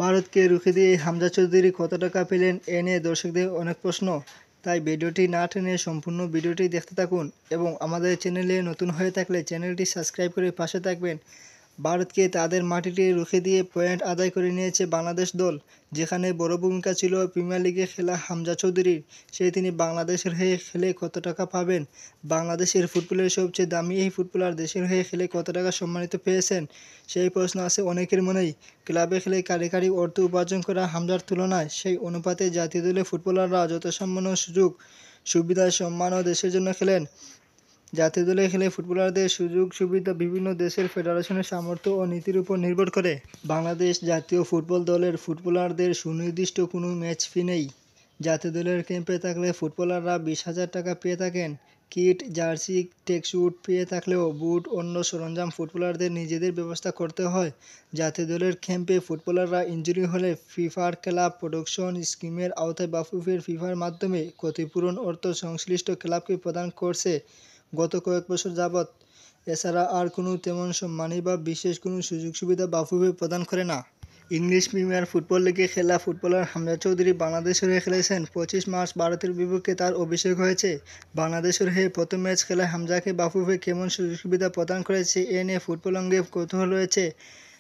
ভারতকে রুখে দিয়ে হামজা চৌধুরী কত টাকা পেলেন এ নিয়ে দর্শকদের অনেক প্রশ্ন। তাই ভিডিওটি না টেনে সম্পূর্ণ ভিডিওটি দেখতে থাকুন এবং আমাদের চ্যানেলে নতুন হয়ে থাকলে চ্যানেলটি সাবস্ক্রাইব করে পাশে থাকবেন। ভারতকে তাদের মাটিতে রুখে দিয়ে পয়েন্ট আদায় করে নিয়েছে বাংলাদেশ দল, যেখানে বড় ভূমিকা ছিল প্রিমিয়ার লিগে খেলা হামজা চৌধুরীর। তিনি বাংলাদেশের হয়ে খেলে কত টাকা পাবেন, বাংলাদেশের ফুটবলের সবচেয়ে দামি এই ফুটবলার দেশের হয়ে খেলে কত টাকা সম্মানিত পেয়েছেন, সেই প্রশ্ন আছে অনেকের মনেই। ক্লাবে খেলে কারি কারি অর্থ উপার্জন করা হামজার তুলনায় সেই অনুপাতে জাতীয় দলের ফুটবলাররা যথাসামান্য সুযোগ সুবিধা সম্মানও দেশের জন্য খেলেন। জাতীয় দলে খেলে ফুটবলারদের সুযোগ সুবিধা বিভিন্ন দেশের ফেডারেশনের সামর্থ্য ও নীতির উপর নির্ভর করে। বাংলাদেশ জাতীয় ফুটবল দলের ফুটবলারদের সুনির্দিষ্ট কোনো ম্যাচ ফি নেই। জাতীয় দলের ক্যাম্পে থাকলে ফুটবলাররা 20,000 টাকা পেয়ে থাকেন। কিট, জার্সি, ট্র্যাকস্যুট পেয়ে থাকলেও বুট, অন্য সরঞ্জাম ফুটবলারদের নিজেদের ব্যবস্থা করতে হয়। জাতীয় দলের ক্যাম্পে ফুটবলাররা ইনজুরি হলে ফিফার ক্লাব প্রোটেকশন স্কিমের আওতায় বাফুফের ফিফার মাধ্যমে ক্ষতিপূরণ অর্থ সংশ্লিষ্ট ক্লাবকে প্রদান করছে গত কয়েক বছর যাবৎ। এছাড়া আর কোনো তেমন সম্মানী বা বিশেষ কোনো সুযোগ সুবিধা বাফুফে প্রদান করে না। ইংলিশ প্রিমিয়ার ফুটবল লিগে খেলা ফুটবলার হামজা চৌধুরী বাংলাদেশের হয়ে খেলেছেন। 25 মার্চ ভারতের বিপক্ষে তার অভিষেক হয়েছে। বাংলাদেশের হয়ে প্রথম ম্যাচ খেলায় হামজাকে বাফুফে কেমন সুযোগ সুবিধা প্রদান করেছে এ নিয়ে ফুটবল অঙ্গে কৌতূহল রয়েছে।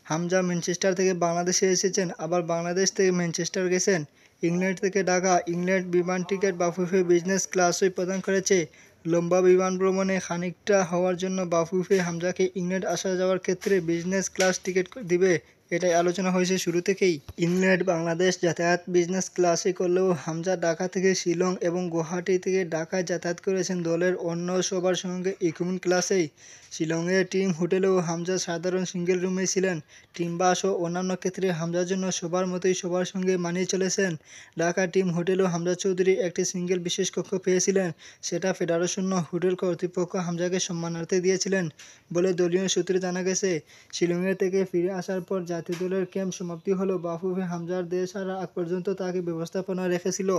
হামজা ম্যানচেস্টার থেকে বাংলাদেশে এসেছেন, আবার বাংলাদেশ থেকে ম্যানচেস্টার গেছেন। ইংল্যান্ড থেকে ঢাকা, ইংল্যান্ড বিমান টিকিট বাফুফে বিজনেস ক্লাসই প্রদান করেছে। লম্বা বিমান ভ্রমণে খানিকটা হওয়ার জন্য বাফুফে হামজাকে ইংল্যান্ড আসা যাওয়ার ক্ষেত্রে বিজনেস ক্লাস টিকিট দিবে, এটাই আলোচনা হয়েছে শুরু থেকেই। ইংল্যান্ড বাংলাদেশ যাতায়াত বিজনেস ক্লাসে করলেও হামজা ঢাকা থেকে শিলং এবং গুয়াহাটি থেকে ঢাকায় যাতায়াত করেছেন দলের অন্য সবার সঙ্গে ইকোনমি ক্লাসেই। শিলংয়ের টিম হোটেলেও হামজা সাধারণ সিঙ্গেল রুমেই ছিলেন। টিম বাস ও অন্যান্য ক্ষেত্রে হামজার জন্য সবার মতোই সবার সঙ্গে মানিয়ে চলেছেন। ঢাকা টিম হোটেলেও হামজা চৌধুরী একটি সিঙ্গেল বিশেষ কক্ষ পেয়েছিলেন, সেটা ফেডারেশন হোটেল কর্তৃপক্ষ হামজাকে সম্মানার্থে দিয়েছিলেন বলে দলীয় সূত্রে জানা গেছে। শিলংয়ে থেকে ফিরে আসার পর জাতীয় দলের ক্যাম্প সমাপ্তি হলেও বাফুফে হামজার দেশ ছাড়া আগ পর্যন্ত তাকে ব্যবস্থাপনা রেখেছিল।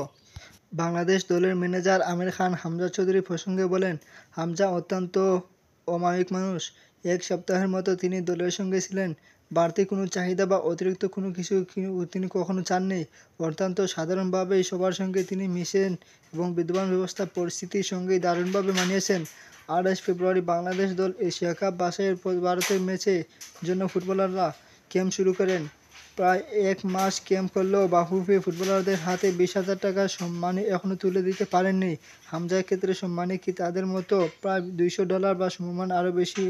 বাংলাদেশ দলের ম্যানেজার আমির খান হামজা চৌধুরী প্রসঙ্গে বলেন, হামজা অত্যন্ত অমায়িক মানুষ। এক সপ্তাহের মতো তিনি দলের সঙ্গে ছিলেন। বাড়তি কোনো চাহিদা বা অতিরিক্ত কোনো কিছু তিনি কখনো চাননি। অত্যন্ত সাধারণভাবেই সবার সঙ্গে তিনি মিশেন এবং বিদ্যমান ব্যবস্থা পরিস্থিতির সঙ্গেই দারুণভাবে মানিয়েছেন। 28 ফেব্রুয়ারি বাংলাদেশ দল এশিয়া কাপ বাছাইয়ের পর ভারতের ম্যাচের জন্য ফুটবলাররা ক্যাম্প শুরু করেন। প্রায় এক মাস ক্যাম্প করলেও বাফুফে ফুটবলারদের হাতে 20,000 টাকার সম্মানী এখনও তুলে দিতে পারেননি। হামজার ক্ষেত্রে সম্মানী কি তাদের মতো প্রায় $200 বা সমমান আরও বেশি,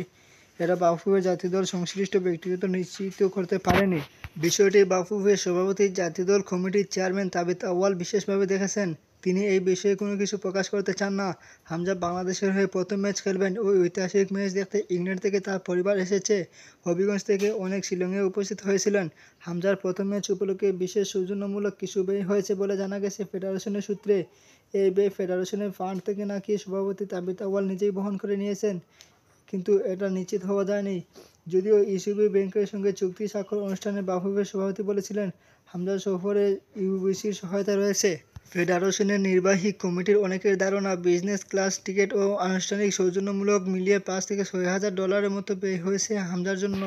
এরা বাফুফে জাতীয় দল সংশ্লিষ্ট ব্যক্তিগত নিশ্চিত করতে পারেনি। বিষয়টি বাফুফের সভাপতি জাতীয় দল কমিটির চেয়ারম্যান তাবিথ আউয়াল বিশেষভাবে দেখেছেন। তিনি এই বিষয়ে কোনো কিছু প্রকাশ করতে চান না। হামজা বাংলাদেশের হয়ে প্রথম ম্যাচ খেলবেন। ওই ঐতিহাসিক ম্যাচ দেখতে ইংল্যান্ড থেকে তার পরিবার এসেছে। হবিগঞ্জ থেকে অনেক শিলংয়ে উপস্থিত হয়েছিলেন। হামজার প্রথম ম্যাচ উপলক্ষে বিশেষ সৌজন্যমূলক কিছু ব্যয় হয়েছে বলে জানা গেছে ফেডারেশনের সূত্রে। এই ব্যয় ফেডারেশনের ফান্ড থেকে নাকি সভাপতি তাবিথ আউয়াল নিজেই বহন করে নিয়েছেন, কিন্তু এটা নিশ্চিত হওয়া যায়নি। যদিও ইসিবি ব্যাংকের সঙ্গে চুক্তি স্বাক্ষর অনুষ্ঠানে বাফুফের সভাপতি বলেছিলেন, হামজার সফরে ইউবিসির সহায়তা রয়েছে। ফেডারেশনের নির্বাহী কমিটির অনেকের ধারণা, বিজনেস ক্লাস টিকিট ও আনুষ্ঠানিক সৌজন্যমূলক মিলিয়ে $5,000 থেকে $6,000 মতো ব্যয় হয়েছে হামজার জন্য।